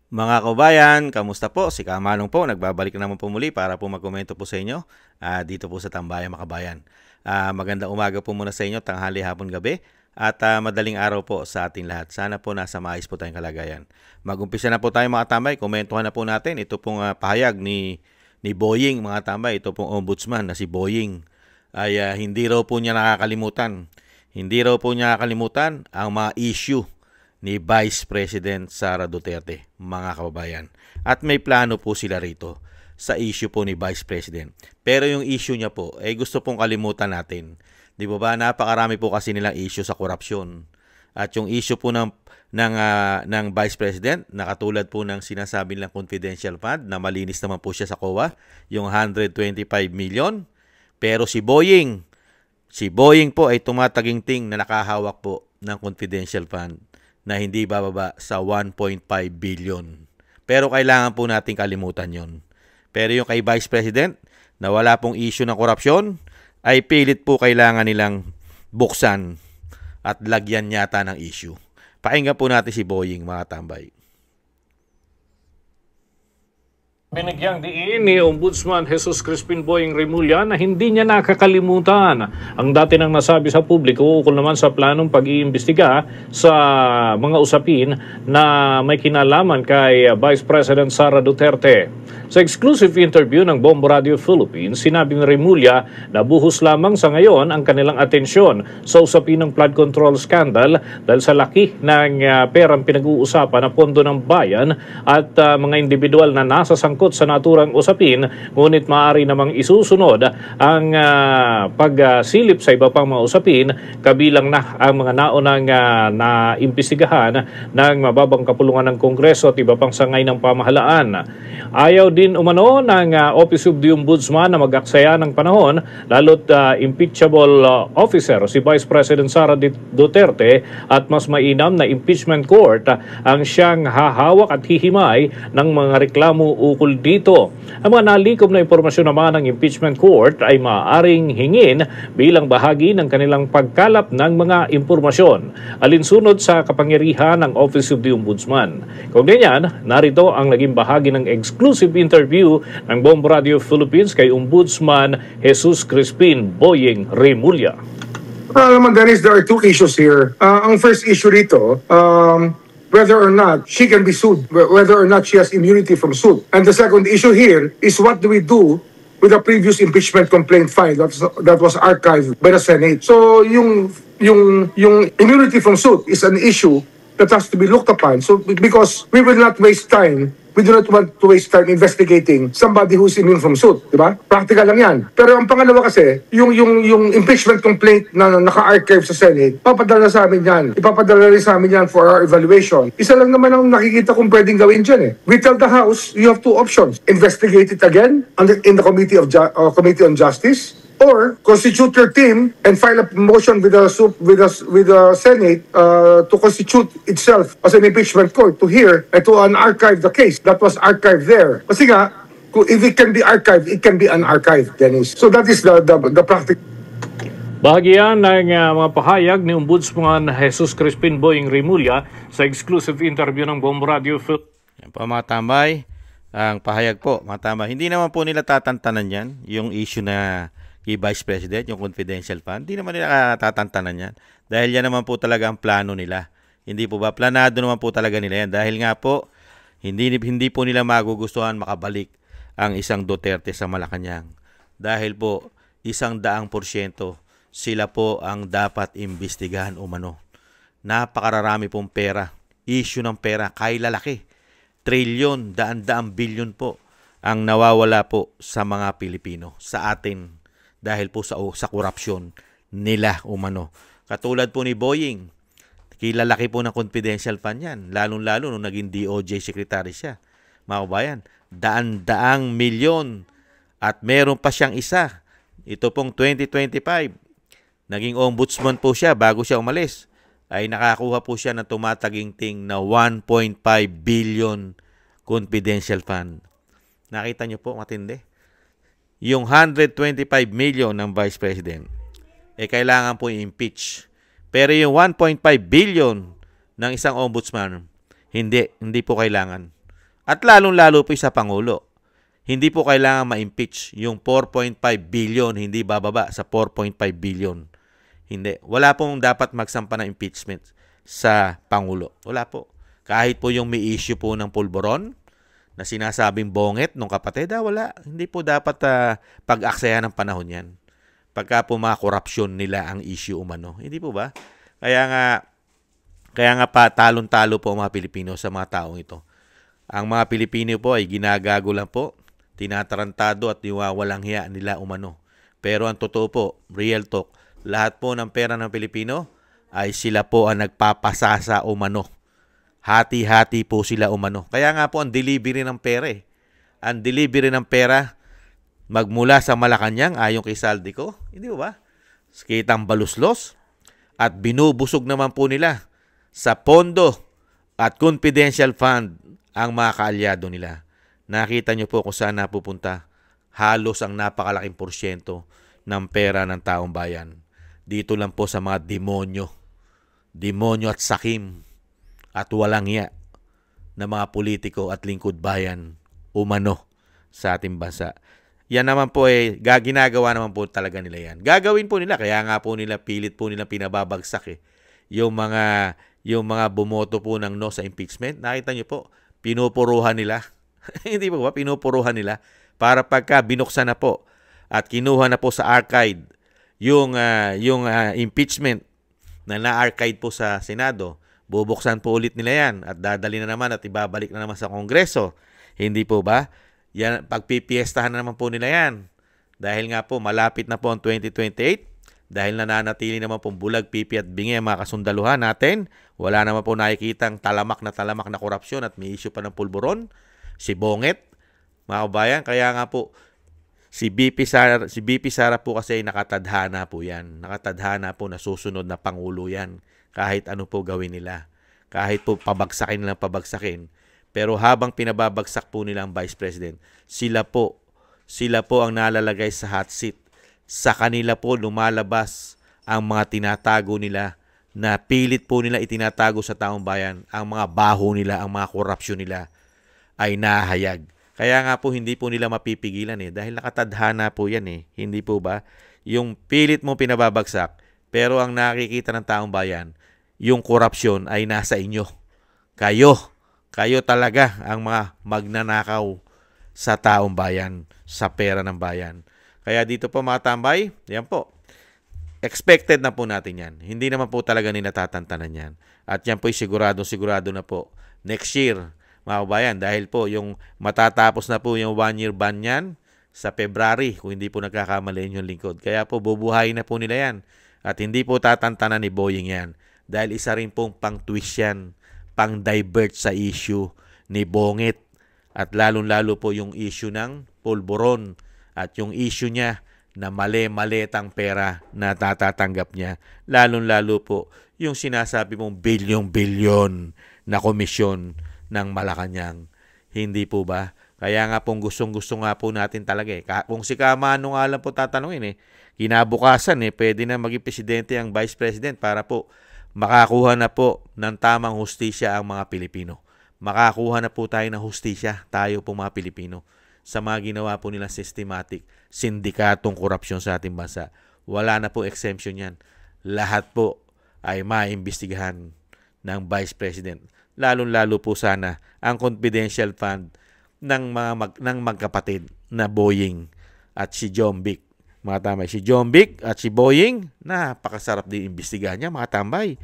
Mga kabayan, kamusta po? Si Kamanong po, nagbabalik na naman po muli para po magkomento po sa inyo dito po sa Tambayan Makabayan. Magandang umaga po muna sa inyo, tanghali, hapon, gabi at madaling araw po sa ating lahat. Sana po nasa maayos po tayong kalagayan. Mag-umpisa na po tayo mga tambay, komentuhan na po natin. Ito pong pahayag ni Boying mga tambay, ito pong ombudsman na si Boying ay hindi raw po niya nakakalimutan. Hindi raw po niya nakakalimutan ang mga issue ni Vice President Sara Duterte, mga kababayan. At may plano po sila rito sa issue po ni Vice President. Pero yung issue niya po, gusto pong kalimutan natin. Di ba ba, napakarami po kasi nilang issue sa korupsyon. At yung issue po ng Vice President, na katulad po ng sinasabi nilang confidential fund, na malinis naman po siya sa COA, yung 125 million. Pero si Boying po ay tumataginting na nakahawak po ng confidential fund na hindi bababa sa 1.5 billion. Pero kailangan po natin kalimutan yon. Pero yung kay Vice President, na wala pong issue ng korupsyon, ay pilit po kailangan nilang buksan at lagyan yata ng issue. Pakinggan po natin si Boying, mga tambay. Binigyang diin ni Ombudsman Jesus Crispin Boying Remulla na hindi niya nakakalimutan ang dati nang nasabi sa publiko ukol naman sa planong pag-iimbestiga sa mga usapin na may kinalaman kay Vice President Sara Duterte. Sa exclusive interview ng Bombo Radio Philippines, sinabi ni Remulla na buhos lamang sa ngayon ang kanilang atensyon sa usapin ng flood control scandal dahil sa laki ng perang pinag-uusapan na pondo ng bayan at mga individual na nasa sangkot sa naturang usapin, ngunit maaari namang isusunod ang pagsilip sa iba pang mga usapin, kabilang na ang mga naunang naimbestigahan ng mababang kapulungan ng Kongreso at iba pang sangay ng pamahalaan. Ayaw din umano ng Office of the Ombudsman na mag-aksaya ng panahon, lalo't impeachable officer si Vice President Sara Duterte, at mas mainam na impeachment court ang siyang hahawak at hihimay ng mga reklamo ukol dito. Ang mga nalikom na impormasyon naman ng impeachment court ay maaaring hingin bilang bahagi ng kanilang pagkalap ng mga impormasyon alinsunod sa kapangyarihan ng Office of the Ombudsman. Kung ganyan, narito ang naging bahagi ng exclusive interview ng Bombo Radio Philippines kay Ombudsman Jesus Crispin Boying Remulla. Dennis, there are two issues here. Ang first issue dito, whether or not she can be sued, whether or not she has immunity from suit. And the second issue here is what do we do with the previous impeachment complaint file that was archived by the Senate. So yung immunity from suit is an issue that has to be looked upon. So because we will not waste time, we do not want to waste time investigating somebody who's immune from suit, di ba? Practical lang yan. Pero ang pangalawa kasi, yung impeachment complaint na naka-archive sa Senate, papadala sa amin yan. Ipapadala rin sa amin yan for our evaluation. Isa lang naman ang nakikita kong pwedeng gawin dyan eh. We tell the House, you have two options. Investigate it again in the Committee on Justice, or constitute your team and file a motion with the Senate to constitute itself as an impeachment court to hear and to unarchive the case that was archived there. Kasi nga, if it can be archived, it can be unarchived, Dennis. So that is the practical. Bahagi yan ng mga pahayag ni Ombudsman Jesus Crispin Boying Remulla sa exclusive interview ng Bombo Radio. Yan po mga tambay, ang pahayag po mga tambay. Hindi naman po nila tatantanan yan, yung issue na kay Vice President, yung confidential fund. Hindi naman nila tatantanan yan. Dahil yan naman po talaga ang plano nila. Hindi po ba? Planado naman po talaga nila yan. Dahil nga po, hindi po nila magugustuhan makabalik ang isang Duterte sa Malacanang. Dahil po, 100% sila po ang dapat imbestigahan umano. Napakararami pong pera. Issue ng pera, kay lalaki. Trilyon, daan-daang bilyon po ang nawawala po sa mga Pilipino, sa atin, dahil po sa korupsyon nila umano. Katulad po ni Boying, kilalaki po ng confidential fund yan, lalong-lalo nung naging DOJ secretary siya. Mga kabayan, daan-daang milyon, at meron pa siyang isa. Ito pong 2025, naging ombudsman po siya bago siya umalis, ay nakakuha po siya ng tumataginting na 1.5 billion confidential fund. Nakita niyo po, matindi. Yung 125 million ng Vice President, kailangan po i-impeach. Pero yung 1.5 billion ng isang ombudsman, hindi po kailangan. At lalong-lalo po sa Pangulo. Hindi po kailangan ma-impeach yung 4.5 billion, hindi bababa sa 4.5 billion. Hindi. Wala pong dapat magsampa ng impeachment sa Pangulo. Wala po. Kahit po yung may issue po ng pulburon na sinasabing bonget nung kapatid, wala. Hindi po dapat pag-aksayan ng panahon yan. Pagka po mga korupsyon nila ang issue umano. Hindi po ba? Kaya nga pa talon-talo po ang mga Pilipino sa mga taong ito. Ang mga Pilipino po ay ginagago lang po, tinatarantado at niwawalang hiya nila umano. Pero ang totoo po, real talk, lahat po ng pera ng Pilipino ay sila po ang nagpapasasa umano. Hati-hati po sila umano. Kaya nga po ang delivery ng pera Ang delivery ng pera magmula sa Malacanang ayon kay Saldico, hindi ba? Kitang baluslos at binubusog naman po nila sa pondo at confidential fund ang mga kaalyado nila. Nakita nyo po kung saan napupunta. Halos ang napakalaking porsyento ng pera ng taong bayan. Dito lang po sa mga demonyo. Demonyo at sakim at walang hiya na mga politiko at lingkod bayan umano sa ating bansa. Yan naman po ginagawa naman po talaga nila yan. Gagawin po nila, kaya nga po nila pilit po nila pinababagsak yung mga bumoto po ng no sa impeachment. Nakita niyo po, pinupuruhan nila. Hindi po ba? Pinupuruhan nila para pagka binuksan na po at kinuha na po sa archive yung impeachment na na-archive po sa Senado, bubuksan po ulit nila yan at dadali na naman at ibabalik na naman sa Kongreso. Hindi po ba? Yan, pagpipiestahan na naman po nila yan. Dahil nga po, malapit na po ang 2028. Dahil nananatili naman po bulag, pipi at bingi ang mga kasundaluhan natin. Wala naman po nakikitang talamak na korupsyon at may issue pa ng pulburon. Si Bonget, mga kabayan. Kaya nga po, si BP Sara po kasi nakatadhana po yan. Nakatadhana po na susunod na Pangulo yan. Kahit ano po gawin nila. Kahit po pabagsakin nilang pabagsakin. Pero habang pinababagsak po nila ang Vice President, sila po ang nalalagay sa hot seat. Sa kanila po lumalabas ang mga tinatago nila na pilit po nila itinatago sa taong bayan. Ang mga baho nila, ang mga korupsyon nila ay nahayag. Kaya nga po hindi po nila mapipigilan dahil nakatadhana po yan Hindi po ba? Yung pilit mo pinababagsak, pero ang nakikita ng taong bayan, yung korupsyon ay nasa inyo. Kayo talaga ang mga magnanakaw sa taong bayan, sa pera ng bayan. Kaya dito po mga tambay, yan po. Expected na po natin yan. Hindi naman po talaga nila tatantanan yan. At yan po sigurado na po next year, mga kabayan. Dahil po yung matatapos na po yung 1-year ban yan sa February, kung hindi po nagkakamali yung lingkod. Kaya po bubuhayin na po nila yan. At hindi po tatantanan ni Boying yan. Dahil isa rin pong pang-twist yan, pang-divert sa issue ni Bonget. At lalong-lalo po yung issue ng pulburon at yung issue niya na mali-malitang pera na natatanggap niya. Lalong-lalo po yung sinasabi mong bilyon-bilyon na komisyon ng Malacanang. Hindi po ba? Kaya nga pong gustong-gusto nga po natin talaga Kung si Kamano nga lang po tatanungin kinabukasan pwede na maging presidente ang Vice President para po makakuha na po ng tamang hustisya ang mga Pilipino. Makakuha na po tayo ng hustisya, tayo po mga Pilipino, sa mga ginawa po nila systematic, sindikatong korupsyon sa ating bansa. Wala na po exemption yan. Lahat po ay maimbestigahan ng Vice President. Lalong-lalo po sana ang confidential fund ng magkapatid na Boying at si John Vic. Mga tambay, si John Vic at si Boying, napakasarap din imbestigahan niya, mga tambay.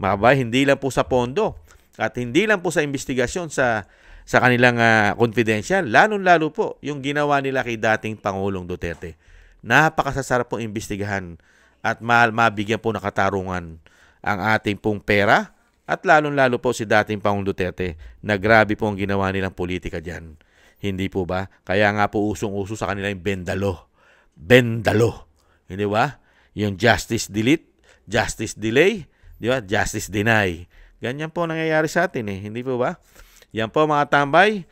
Mga tambay, hindi lang po sa pondo at hindi lang po sa investigasyon sa kanilang confidential, lalong-lalo po yung ginawa nila kay dating Pangulong Duterte. Napakasasarap pong imbestigahan at mabigyan po ng katarungan ang ating pong pera at lalong-lalo po si dating Pangulong Duterte na grabe po ang ginawa nilang politika dyan. Hindi po ba? Kaya nga po usong-uso sa kanila yung Bendalo. Hindi ba? Yung justice delete, justice delay, di ba? Justice deny. Ganyan po nangyayari sa atin Hindi po ba? Yan po mga tambay.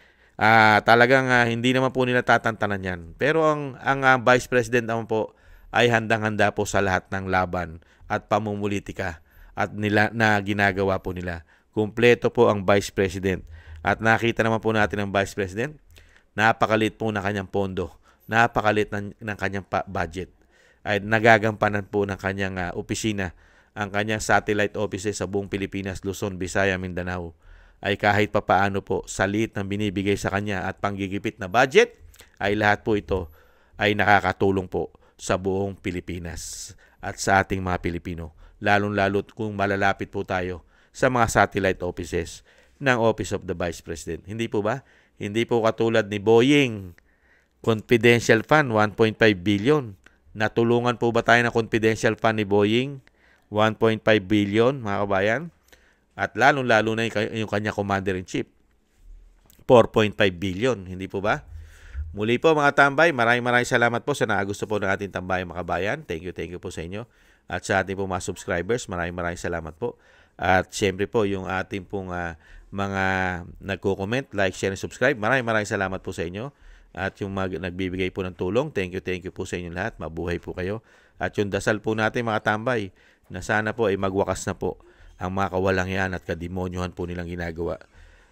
Talagang hindi naman po nila tatantanan yan. Pero ang Vice President naman po ay handang-handa po sa lahat ng laban at pamumulitika at nila na ginagawa po nila. Kumpleto po ang Vice President At nakita naman po natin ng Vice President, napakalit po ng kanyang pondo, napakalit ng kanyang budget. Ay nagagampanan po ng kanyang opisina, ang kanyang satellite offices sa buong Pilipinas, Luzon, Visaya, Mindanao, ay kahit papaano po sa liit ng binibigay sa kanya at panggigipit na budget, ay lahat po ito ay nakakatulong po sa buong Pilipinas at sa ating mga Pilipino. Lalong-lalo kung malalapit po tayo sa mga satellite offices ng Office of the Vice President. Hindi po ba? Hindi po katulad ni Boeing Confidential Fund, 1.5 billion. Natulungan po ba tayo ng Confidential Fund ni Boeing? 1.5 billion, mga kabayan. At lalong-lalo na yung kanya Commander-in-Chief, 4.5 billion. Hindi po ba? Muli po mga tambay, maraming salamat po sa nakagusto po ng ating tambayang mga kabayan. Thank you po sa inyo. At sa ating po mga subscribers, maraming salamat po. At siyempre po yung ating pong mga nagko-comment, like, share, and subscribe. Maraming salamat po sa inyo. At yung nagbibigay po ng tulong, thank you po sa inyo lahat. Mabuhay po kayo. At yung dasal po natin mga tambay, na sana po ay magwakas na po ang mga kawalangian at kademonyohan po nilang ginagawa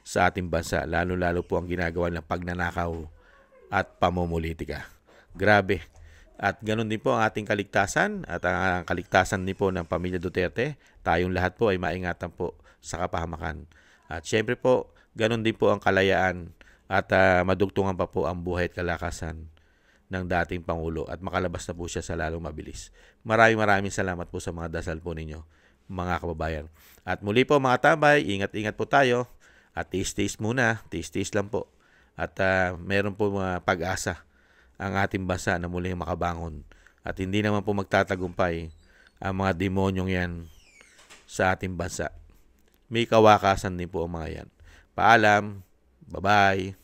sa ating bansa. Lalo po ang ginagawa ng pagnanakaw at pamumulitika. Grabe. At ganun din po ang ating kaligtasan at ang kaligtasan din po ng pamilya Duterte. Tayong lahat po ay maingatan po sa kapahamakan. At syempre po, ganun din po ang kalayaan at madugtungan pa po ang buhay at kalakasan ng dating Pangulo at makalabas na po siya sa lalong mabilis. Maraming salamat po sa mga dasal po ninyo, mga kababayan. At muli po mga tambay, ingat-ingat po tayo at tiis-tiis muna, tiis-tiis lang po. At meron po mga pag-asa ang ating bansa na muling makabangon. At hindi naman po magtatagumpay ang mga demonyong yan sa ating bansa. May kawakasan din po ang mga yan. Paalam, bye-bye.